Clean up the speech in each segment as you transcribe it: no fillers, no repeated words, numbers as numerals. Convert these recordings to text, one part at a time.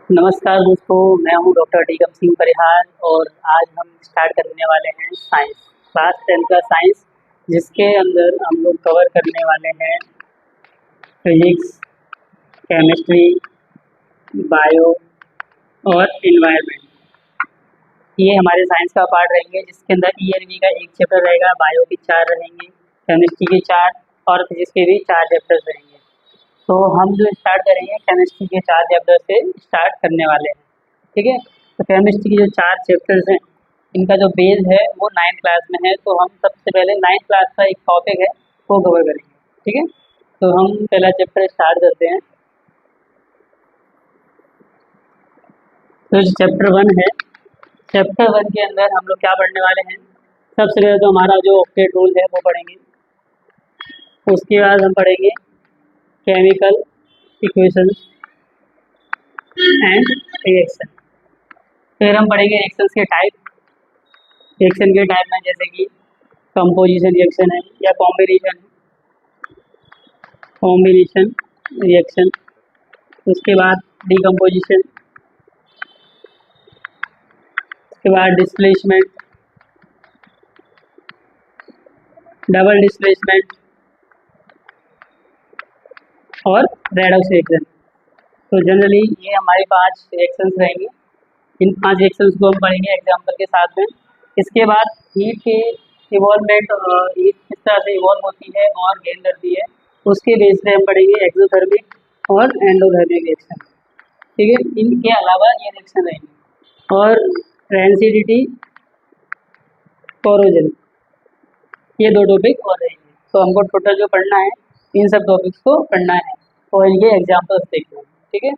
नमस्कार दोस्तों, मैं हूं डॉक्टर टीकम सिंह परिहार और आज हम स्टार्ट करने वाले हैं साइंस क्लास 10 का साइंस, जिसके अंदर हम लोग कवर करने वाले हैं फिजिक्स, केमिस्ट्री, बायो और इन्वायरमेंट। ये हमारे साइंस का पार्ट रहेंगे, जिसके अंदर ईएनवी का एक चैप्टर रहेगा, बायो के 4 रहेंगे, केमिस्ट्री के 4 और फिजिक्स के भी 4 चैप्टर्स रहेंगे। तो हम जो स्टार्ट करेंगे केमिस्ट्री के 4 चैप्टर से स्टार्ट करने वाले हैं। ठीक है, तो केमिस्ट्री के जो 4 चैप्टर्स हैं, इनका जो बेस है वो 9th क्लास में है। तो हम सबसे पहले 9th क्लास का एक टॉपिक है वो कवर करेंगे। ठीक है, तो हम पहला चैप्टर स्टार्ट करते हैं। तो जो चैप्टर 1 है, चैप्टर 1 के अंदर हम लोग क्या पढ़ने वाले हैं? सबसे पहले तो हमारा जो ऑक्टेट रूल है वो पढ़ेंगे। उसके बाद हम पढ़ेंगे केमिकल इक्वेशंस एंड रिएक्शन। फिर हम पढ़ेंगे रिएक्शंस के टाइप। रिएक्शन के टाइप में जैसे कि कंपोजिशन रिएक्शन है या कॉम्बिनेशन रिएक्शन। उसके बाद डिकम्पोजिशन, उसके बाद डिस्प्लेसमेंट, डबल डिस्प्लेसमेंट और रेडॉक्स रिएक्शन। तो जनरली ये हमारे 5 रिएक्शंस रहेंगे। इन 5 रिएक्शंस को हम पढ़ेंगे एग्जाम्पल के साथ में। इसके बाद हीट के इवॉल्वमेंट, हीट किस तरह से इवॉल्व होती है और गेन करती है, उसके बेस पे हम पढ़ेंगे एक्सोथर्मिक और एंडोथर्मिक रिएक्शन। ठीक है, इनके अलावा ये रिएक्शन रहेंगे और रेंसिडिटी, कोरोजन, ये 2 टॉपिक और रहेंगे। तो हमको टोटल जो पढ़ना है इन सब टॉपिक्स को पढ़ना है और इनके एग्जाम्पल्स देखना है। ठीक है,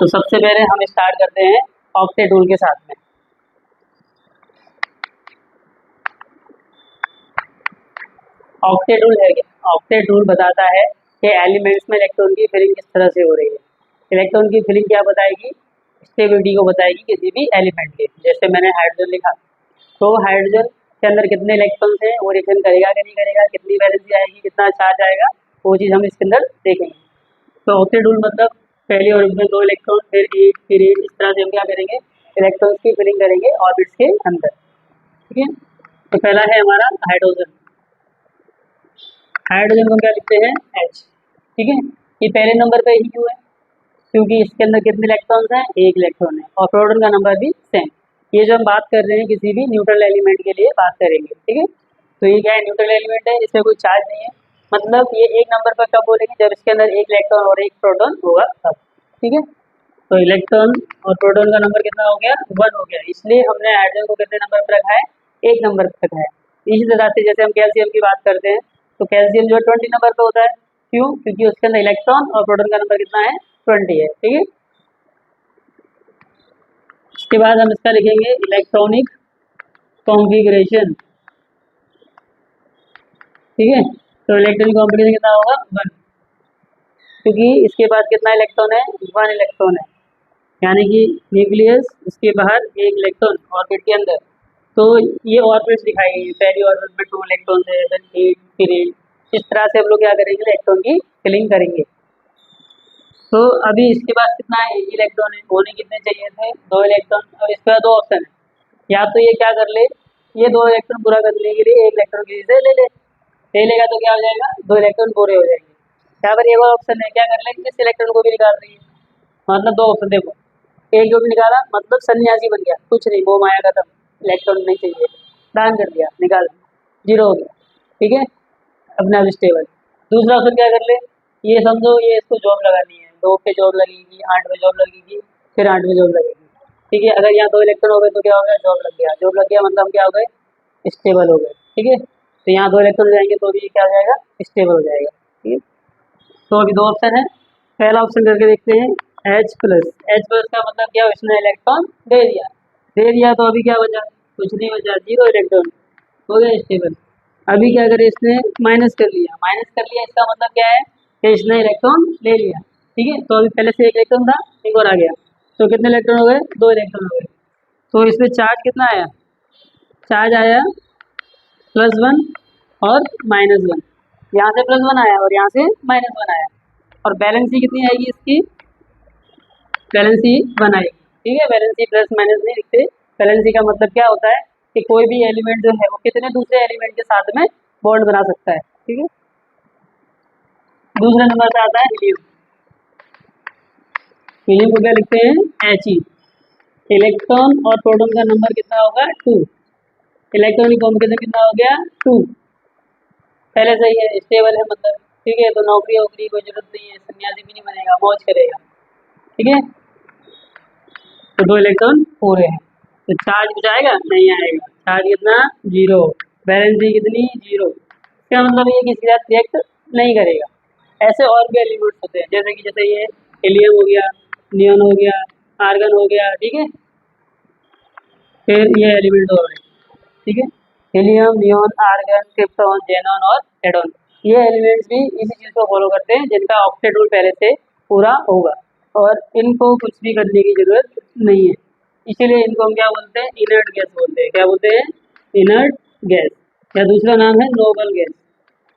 तो सबसे पहले हम स्टार्ट करते हैं ऑक्टेट रूल के साथ में। ऑक्टेट रूल है क्या? ऑक्टेट रूल बताता है कि एलिमेंट्स में इलेक्ट्रॉन की फिलिंग किस तरह से हो रही है। इलेक्ट्रॉन की फिलिंग क्या बताएगी? स्टेबिलिटी को बताएगी किसी भी एलिमेंट की। जैसे मैंने हाइड्रोजन लिखा, तो हाइड्रोजन के अंदर कितने इलेक्ट्रॉन्स हैं, वो रिएक्शन करेगा कि नहीं करेगा, कितनी वैलेंसी आएगी, कितना चार्ज आएगा, वो चीज़ हम इसके अंदर देखेंगे। तो ऑक्टेट रूल मतलब पहली ऑर्बिट में 2 इलेक्ट्रॉन, फिर 1, फिर 1, इस तरह से हम क्या करेंगे, इलेक्ट्रॉन्स की फिलिंग करेंगे ऑर्बिट्स के अंदर। ठीक है, तो पहला है हमारा हाइड्रोजन। हाइड्रोजन को क्या लिखते हैं? H। ठीक है, ये पहले नंबर पे ही क्यों है? क्योंकि इसके अंदर कितने इलेक्ट्रॉन्स हैं? 1 इलेक्ट्रॉन है और प्रोटॉन का नंबर भी सेम। ये जो हम बात कर रहे हैं किसी भी न्यूट्रल एलिमेंट के लिए बात करेंगे। ठीक है, तो ये क्या है? न्यूट्रल एलिमेंट है, इसमें कोई चार्ज नहीं है। मतलब ये 1 नंबर पर कब बोलेंगे? जब इसके अंदर 1 इलेक्ट्रॉन और 1 प्रोटॉन होगा तब। ठीक है, तो इलेक्ट्रॉन और प्रोटॉन का नंबर कितना हो गया? 1 हो गया। इसलिए हमने हाइड्रोजन को कितने नंबर पर रखा है? 1 नंबर पर रखा है। इसी तरह से जैसे हम कैल्शियम की बात करते हैं, तो कैल्शियम जो है 20 नंबर पर होता है। क्यों? क्योंकि उसके अंदर इलेक्ट्रॉन और प्रोटॉन का नंबर कितना है? 20 है। ठीक है, इसके बाद हम इसका लिखेंगे इलेक्ट्रॉनिक कॉन्फ़िगरेशन। ठीक है, तो इलेक्ट्रॉनिक कॉन्फ़िगरेशन कितना होगा? 1, क्योंकि इसके पास कितना इलेक्ट्रॉन है? 1 इलेक्ट्रॉन है। यानी कि न्यूक्लियस, उसके बाहर 1 इलेक्ट्रॉन, ऑर्बिट के अंदर। तो ये ऑर्बिट्स दिखाई गई है। पहली ऑर्बिट में 2 इलेक्ट्रॉन है, फिर 8, फिर 8। इस तरह से हम लोग क्या करेंगे? इलेक्ट्रॉन की फिलिंग करेंगे। तो अभी इसके पास कितना है? 1 इलेक्ट्रॉन है। होने कितने चाहिए थे? 2 इलेक्ट्रॉन। अब इसके बाद 2 ऑप्शन है, या तो ये क्या कर ले, ये 2 इलेक्ट्रॉन पूरा करने के लिए 1 इलेक्ट्रॉन किसी से ले लेगा, तो क्या हो जाएगा? 2 इलेक्ट्रॉन पूरे हो जाएंगे। यहाँ पर ये वो ऑप्शन है, क्या कर ले, इस इलेक्ट्रॉन को भी निकाल रही है। मतलब 2 ऑप्शन देखो, एक जो भी निकाला मतलब सन्यासी बन गया, कुछ नहीं, वो माया खत्म, इलेक्ट्रॉन नहीं चाहिए, दान कर दिया, निकाल, 0 हो गया। ठीक है, अपने आप स्टेबल। दूसरा ऑप्शन क्या कर ले, ये समझो ये इसको जॉब लगानी है, 2 पे जॉब लगेगी, 8 पे जॉब लगेगी, फिर 8 पे जॉब लगेगी। ठीक है, अगर यहाँ 2 इलेक्ट्रॉन हो गए तो क्या हो गया? जॉब लग गया। जॉब लग गया मतलब हम क्या हो गए? स्टेबल हो गए। ठीक है, तो यहाँ 2 इलेक्ट्रॉन जाएंगे तो भी क्या हो जाएगा? स्टेबल हो जाएगा। ठीक है, तो अभी 2 ऑप्शन है। पहला ऑप्शन करके देखते हैं, H+। H+ का मतलब क्या? इसने इलेक्ट्रॉन दे दिया तो अभी क्या बचा? कुछ नहीं बचा, 0 इलेक्ट्रॉन, हो गया स्टेबल। अभी क्या करे? इसने माइनस कर लिया, इसका मतलब क्या है कि इसने इलेक्ट्रॉन ले लिया। ठीक है, तो अभी पहले से 1 इलेक्ट्रॉन था, एक और आ गया, तो कितने इलेक्ट्रॉन हो गए? 2 इलेक्ट्रॉन हो गए। तो इसमें चार्ज कितना आया? चार्ज आया +1 और -1। यहाँ से +1 आया और यहाँ से -1 आया, और बैलेंस कितनी आएगी इसकी, बैलेंस 1 आएगी। ठीक है, बैलेंस प्लस माइनस नहीं लिखते। बैलेंस का मतलब क्या होता है कि कोई भी एलिमेंट जो है वो कितने दूसरे एलिमेंट के साथ में बॉन्ड बना सकता है। ठीक है, दूसरा नंबर पे आता है हीलियम। हीलियम को क्या लिखते हैं, He। इलेक्ट्रॉन और प्रोटॉन का नंबर कितना होगा, 2। इलेक्ट्रॉन की कॉम्बिनेशन कितना हो गया, 2। पहले से ही है, स्टेबल है मतलब। ठीक है, तो नौकरी वोकरी कोई जरूरत नहीं है, सन्यासी भी नहीं बनेगा, मौज करेगा। ठीक है, तो 2 इलेक्ट्रॉन पूरे हैं, तो चार्ज कुछ आएगा नहीं आएगा, चार्ज कितना, 0। बैलेंस कितनी, 0। इसका मतलब ये किसी के साथ रिएक्ट नहीं करेगा। ऐसे और भी एलिमेंट्स होते हैं, जैसे ये हीलियम हो गया, नियॉन हो गया, आर्गन हो गया। ठीक है, फिर ये एलिमेंट हो गए। ठीक है, helium, neon, argon, krypton, xenon और एडॉन, ये एलिमेंट्स भी इसी चीज़ को फॉलो करते हैं, जिनका ऑक्टेट रूल पहले से पूरा होगा और इनको कुछ भी करने की जरूरत नहीं है। इसीलिए इनको हम क्या बोलते हैं, इनर्ट गैस बोलते हैं। क्या बोलते हैं, इनर्ट गैस, या दूसरा नाम है नोबल गैस।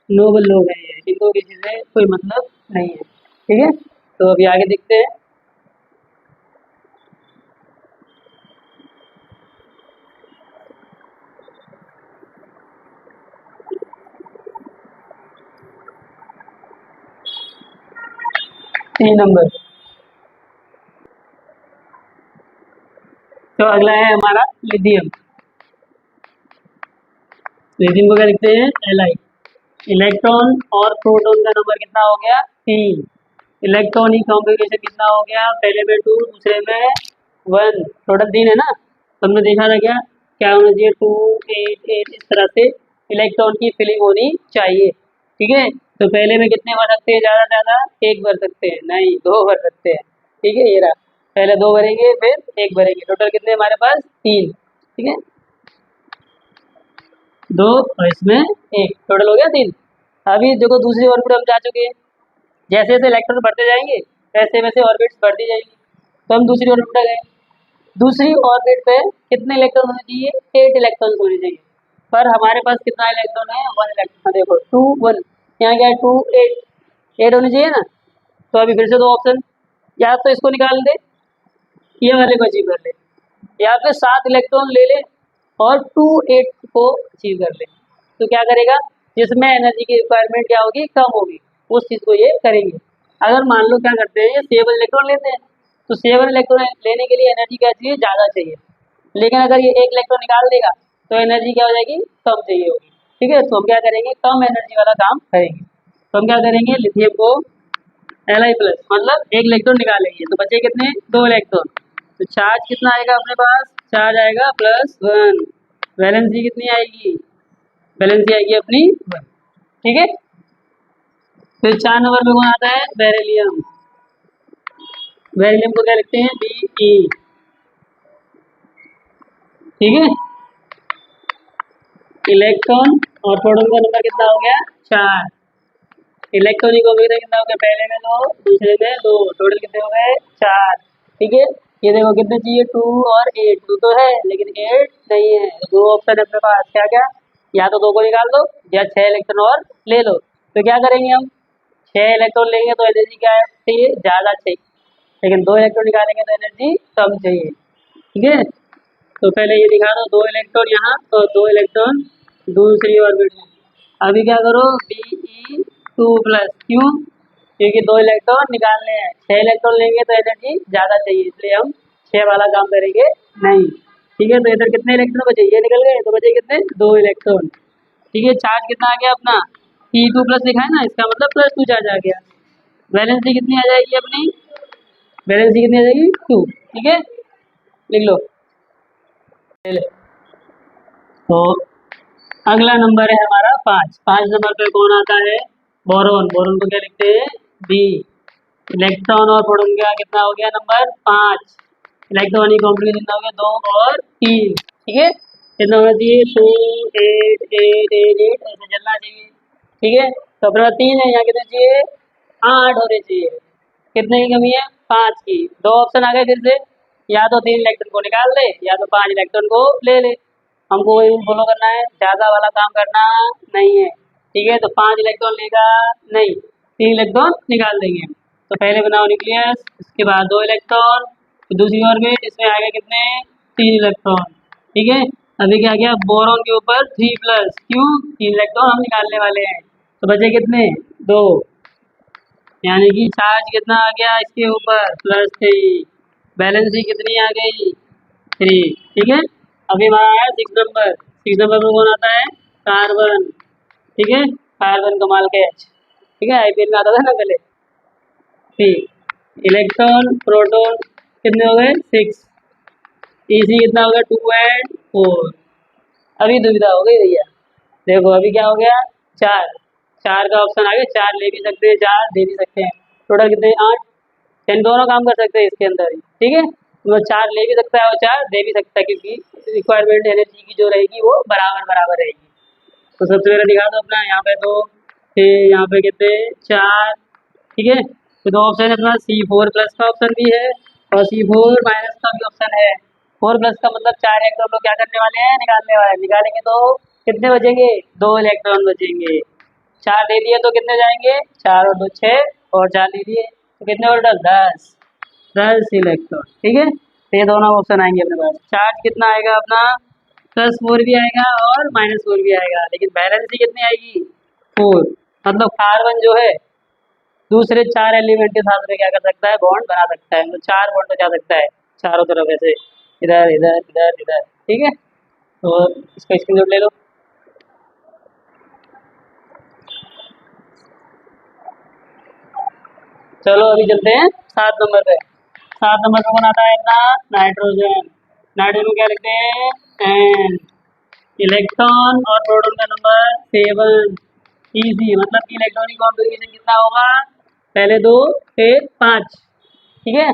नोबल लोग हैं ये, इनको किसी से कोई मतलब नहीं है। ठीक है, तो अभी आगे देखते हैं। तीन नंबर, तो अगला है हमारा लिथियम। लिथियम को क्या लिखते हैं, Li। इलेक्ट्रॉन और प्रोटॉन का नंबर कितना हो गया, 3। इलेक्ट्रॉन की कॉम्बिनेशन कितना हो गया, पहले में 2 दूसरे में 1, टोटल 3 है ना। तो हमने देखा था क्या क्या होना चाहिए, 2 8 8, इस तरह से इलेक्ट्रॉन की फिलिंग होनी चाहिए। ठीक है, तो पहले में कितने भर सकते हैं, ज़्यादा से ज़्यादा 1 भर सकते हैं, नहीं 2 भर सकते हैं। ठीक है, ये रहा, पहले 2 भरेंगे फिर 1 भरेंगे, टोटल कितने हमारे पास, 3। ठीक है, 2 और इसमें 1, टोटल हो गया 3। अभी देखो दूसरी ऑर्बिट हम जा चुके हैं, जैसे जैसे इलेक्ट्रॉन बढ़ते जाएंगे वैसे वैसे ऑर्बिट्स बढ़ती जाएंगी। तो हम दूसरी ऑर्बिट पर गए, दूसरी ऑर्बिट पे कितने इलेक्ट्रॉन होने चाहिए, 8 इलेक्ट्रॉन होने चाहिए, पर हमारे पास कितना इलेक्ट्रॉन है, 1 इलेक्ट्रॉन। देखो 2 1, यहाँ क्या है 2 8, 8 होने चाहिए ना। तो अभी फिर से 2 ऑप्शन, या तो इसको निकाल दे, ये वाले को अचीव कर ले, या फिर 7 इलेक्ट्रॉन ले ले और 2 8 को अचीव कर ले। तो क्या करेगा, जिसमें एनर्जी की रिक्वायरमेंट क्या होगी, कम होगी, उस चीज़ को ये करेंगे। अगर मान लो क्या करते हैं, ये 7 इलेक्ट्रॉन लेते हैं, तो 7 इलेक्ट्रॉन लेने के लिए एनर्जी क्या चाहिए, ज़्यादा चाहिए। लेकिन अगर ये 1 इलेक्ट्रॉन निकाल देगा तो एनर्जी क्या हो जाएगी, कम चाहिए होगी। ठीक है, तो हम क्या करेंगे, कम एनर्जी वाला काम करेंगे। तो हम क्या करेंगे, लिथियम को Li प्लस, मतलब 1 इलेक्ट्रॉन निकालेंगे तो बचे कितने, 2 इलेक्ट्रॉन। तो चार्ज कितना आएगा अपने पास, चार्ज आएगा +1। वैलेंसी कितनी आएगी, वैलेंसी आएगी अपनी 1। ठीक है, फिर 4 नंबर पे कौन आता है, बेरिलियम। बेरिलियम को क्या लिखते हैं, Be। ठीक है, इलेक्ट्रॉन और प्रोटॉन का नंबर कितना हो गया, 4। इलेक्ट्रॉन की कॉम्बिनेशन कितना हो गया, पहले में 2 दूसरे में 2, टोटल कितने हो गए, 4। ठीक है, ये देखो कितने चाहिए, 2 और 8, 2 तो है लेकिन 8 नहीं है, 2 ऑप्शन है अपने पास, क्या क्या, या तो 2 को निकाल दो या 6 इलेक्ट्रॉन और ले लो। तो क्या करेंगे हम, 6 इलेक्ट्रॉन लेंगे तो एनर्जी क्या है चाहिए, ज़्यादा चाहिए, लेकिन 2 इलेक्ट्रॉन निकालेंगे तो एनर्जी कम चाहिए। ठीक है, तो पहले ये दिखा दो, 2 इलेक्ट्रॉन यहाँ और 2 इलेक्ट्रॉन दूसरी ऑर्बिट में। अभी क्या करो, Be2 प्लस, क्यों, क्योंकि 2 इलेक्ट्रॉन निकालने हैं, 6 इलेक्ट्रॉन लेंगे तो एनर्जी ज़्यादा चाहिए, इसलिए हम 6 वाला काम करेंगे नहीं। ठीक है, तो इधर कितने इलेक्ट्रॉन बचे, ये निकल गए, तो बचे कितने, 2 इलेक्ट्रॉन। ठीक है, चार्ज कितना आ गया अपना, P2 प्लस लिखा है ना, इसका मतलब +2 चार्ज आ गया। वैलेंसी कितनी आ जाएगी अपनी, वैलेंसी कितनी आ जाएगी, 2। ठीक है, लिख लो। तो अगला नंबर है हमारा 5। 5 नंबर पे कौन आता है, बोरोन। बोरोन को क्या लिखते हैं, बी। इलेक्ट्रॉन और प्रोटॉन का कितना हो गया, नंबर 5। इलेक्ट्रॉन की कॉम्प्लीमेंट कितना हो गया, 2 और 3। ठीक है, कितना होना चाहिए, 2 8 8 8 8, ऐसे चलना चाहिए। ठीक है, तो अपना 3 है, यहाँ कितने चाहिए, 8 होने चाहिए। कितने की कमी है, 5 की। 2 ऑप्शन आ गए फिर से, या तो 3 इलेक्ट्रॉन को निकाल ले या तो 5 इलेक्ट्रॉन को ले ले। हमको वही रूल फॉलो करना है, ज़्यादा वाला काम करना नहीं है। ठीक है, तो 5 इलेक्ट्रॉन लेगा नहीं, 3 इलेक्ट्रॉन निकाल देंगे। तो पहले बनाओ न्यूक्लियस, इसके बाद 2 इलेक्ट्रॉन, फिर दूसरी ऑर्बिट, इसमें आ गए कितने 3 इलेक्ट्रॉन। ठीक है, अभी क्या गया बोरॉन के ऊपर 3+, क्यों 3 इलेक्ट्रॉन हम निकालने वाले हैं। तो बचे कितने 2, यानी कि चार्ज कितना आ गया इसके ऊपर +3, बैलेंसी कितनी आ गई 3। ठीक है, अभी हमारा आया 6 नंबर। 6 नंबर में कौन आता है कार्बन। ठीक है, कार्बन कमाल के H। ठीक है, आईपीएल में आता था ना पहले। ठीक, इलेक्ट्रॉन प्रोटॉन कितने हो गए 6, ईसी कितना हो गया 2 एंड 4। अभी दुविधा हो गई भैया, देखो अभी क्या हो गया 4, 4 का ऑप्शन आ गया, 4 ले भी सकते हैं 4 दे भी सकते हैं, टोटल कितने 8, यानी दोनों काम कर सकते हैं इसके अंदर ही। ठीक है, वो 4 ले भी सकता है और 4 दे भी सकता है, क्योंकि रिक्वायरमेंट एनर्जी की जो रहेगी वो बराबर बराबर रहेगी। तो सबसे पहले दिखा दो अपना यहाँ पे 2, फिर यहाँ पे कितने 4। ठीक है, तो 2 ऑप्शन है अपना, C4+ का ऑप्शन भी है और C4- का भी ऑप्शन है। 4+ का मतलब 4 इलेक्ट्रॉन लोग क्या करने वाले हैं निकालने वाले हैं, निकालेंगे तो कितने बचेंगे 2 इलेक्ट्रॉन बचेंगे। 4 दे दिए तो कितने जाएंगे 4 और 2 6, और 4 दे दिए तो कितने टोटल 10 इलेक्ट्रॉन। ठीक है, तो ये दोनों ऑप्शन आएंगे अपने पास। चार्ज कितना आएगा अपना +4 भी आएगा और -4 भी आएगा, लेकिन बैलेंस ही कितनी आएगी 4। मतलब कार्बन जो है दूसरे 4 एलिमेंट के साथ में क्या कर सकता है बॉन्ड बना सकता है, मतलब 4 बॉन्ड बचा सकता है चारों तरफ ऐसे, इधर इधर इधर इधर। ठीक है, तो इसका स्क्रीनशॉट ले लो। चलो अभी चलते हैं 7 नंबर पे। 7 नंबर पे कौन आता है अपना नाइट्रोजन। नाइट्रोजन में क्या लिखते हैं एन, इलेक्ट्रॉन और प्रोटॉन का नंबर 7, इजी, मतलब कि इलेक्ट्रॉनिक कॉन्फ़िगरेशन कितना होगा पहले 2 फिर 5। ठीक है,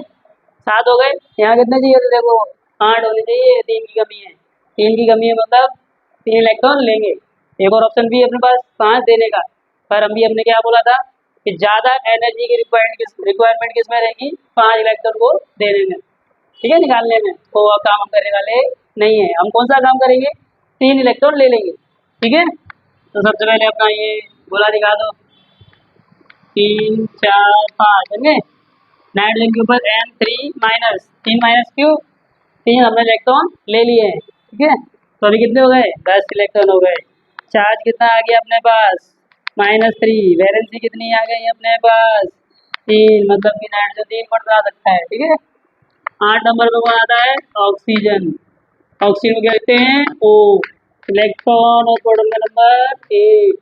7 हो गए, यहाँ कितने चाहिए थे देखो 8 होने चाहिए, 3 की कमी है, 3 की कमी है मतलब 3 इलेक्ट्रॉन लेंगे। एक और ऑप्शन भी है अपने पास 5 देने का, पर हम भी हमने क्या बोला था कि ज़्यादा एनर्जी की रिक्वायरमेंट किस में रहेगी 5 इलेक्ट्रॉन को देने में। ठीक है, निकालने में तो वह काम हम करने वाले नहीं है। हम कौन सा काम करेंगे 3 इलेक्ट्रॉन ले लेंगे। ठीक है, तो सबसे पहले अपना ये गोला दिखा दो 3 4 5 समझे। नाइट्रोजन के ऊपर N3-, 3 माइनस क्यों 3 हमने इलेक्ट्रॉन ले लिए हैं। ठीक है, तो अभी कितने हो गए 10 इलेक्ट्रॉन हो गए। चार्ज कितना आ गया अपने पास -3, वैलेंसी कितनी आ गई अपने पास 3, मतलब कि नाइट्रोजन 3 बढ़ सकता है। ठीक है, 8 नंबर पे कौन आता है ऑक्सीजन। ऑक्सीजन को क्या लिखते हैं O, इलेक्ट्रॉन और प्रोटॉन का नंबर 8,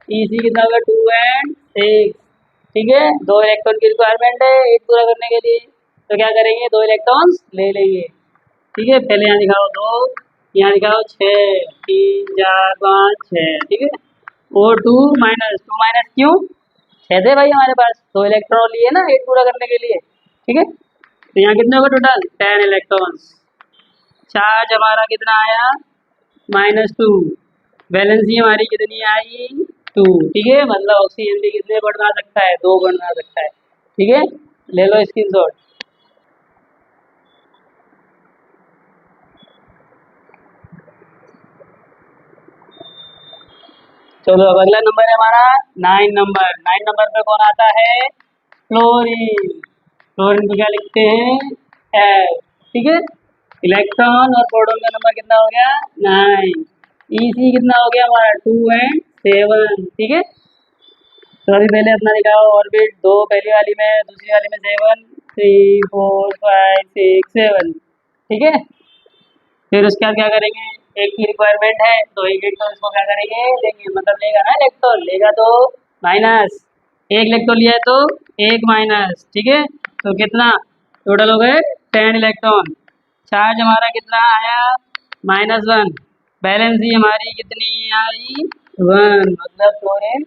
ईसी कितना होगा 2 एंड 6। ठीक है, 2 इलेक्ट्रॉन की रिक्वायरमेंट है 8 पूरा करने के लिए, तो क्या करेंगे 2 इलेक्ट्रॉन्स ले लेंगे। ठीक है, पहले यहाँ दिखाओ 2, यहाँ दिखाओ 6, 3 4 5 6। ठीक है, और 2 माइनस, 2 माइनस क्यों 6 थे भाई हमारे पास, 2 इलेक्ट्रॉन लिए ना 8 पूरा करने के लिए। ठीक है, तो यहाँ कितने होगा टोटल 10 इलेक्ट्रॉन्स। चार्ज हमारा कितना आया -2, वैलेंसी हमारी कितनी आई 2। ठीक है, मतलब ऑक्सीजन भी कितने बढ़ सकता है 2 बढ़ सकता है। ठीक है, ले लो स्क्रीनशॉट। चलो अब अगला नंबर है हमारा 9 नंबर। 9 नंबर पे कौन आता है फ्लोरीन। फ्लोरीन को क्या लिखते हैं F। ठीक है, इलेक्ट्रॉन और प्रोटॉन का नंबर कितना हो गया 9, ईसी कितना हो गया हमारा 2 एंड 7। ठीक है, तो अभी पहले अपना दिखाओ ऑर्बिट 2 पहली वाली में, दूसरी वाली में 7 3 4 5 6 7। ठीक है, फिर उसके बाद क्या करेंगे एक की रिक्वायरमेंट है तो एक इलेक्ट्रॉन इसको क्या करेंगे लेंगे, मतलब लेगा ना इलेक्ट्रॉन, लेगा तो माइनस, एक इलेक्ट्रॉन लिया है तो एक माइनस। ठीक है, तो कितना टोटल हो गए 10 इलेक्ट्रॉन। चार्ज हमारा कितना आया -1, बैलेंसी हमारी कितनी आई 1, मतलब फ्लोरीन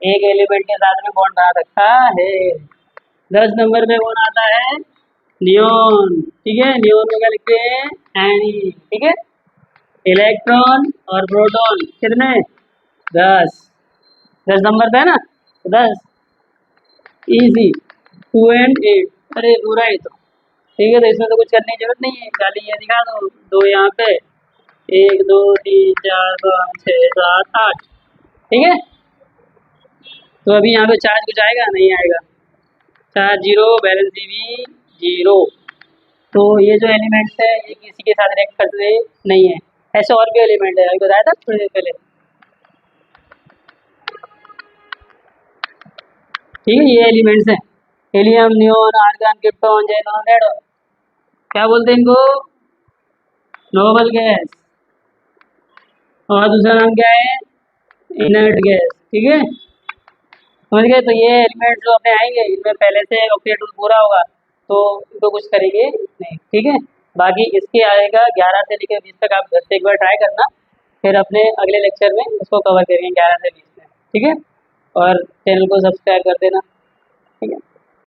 एक एलिमेंट के साथ में बॉन्ड बना सकता है। 10 नंबर पे कौन आता है नियोन। ठीक है, नियोन को क्या लिखते हैं एनी। ठीक है, इलेक्ट्रॉन और प्रोटॉन कितने 10, 10 नंबर पे है ना, तो 10 इजी 2 एंड 8। अरे पूरा ही तो ठीक है, तो इसमें तो कुछ करने की जरूरत नहीं है, खाली ये दिखा दो 2 यहाँ पे 1 2 3 4 5 6 7 8। ठीक है, तो अभी यहाँ पे चार्ज कुछ आएगा नहीं आएगा, चार्ज जीरो, बैलेंस भी जीरो। तो ये जो एलिमेंट्स है ये किसी के साथ रिएक्ट करते नहीं है। ऐसे और भी एलिमेंट है, अभी बताया था थोड़ी देर पहले, ठीक है। ये एलिमेंट्स हैं, helium, neon, argon, krypton, xenon, radon. क्या बोलते हैं इनको? Noble gas. और दूसरा नाम क्या है? इनर्ट गैस, ठीक है, समझ गए। तो ये एलिमेंट जो अपने आएंगे इनमें पहले से ऑक्सीजन रूल पूरा होगा तो इनको कुछ करेंगे नहीं, ठीक है। बाकी इसके आएगा 11 से लेकर 20 तक, आप घर से एक बार ट्राई करना, फिर अपने अगले लेक्चर में इसको कवर करेंगे 11 से 20 में, ठीक है। और चैनल को सब्सक्राइब कर देना, ठीक है।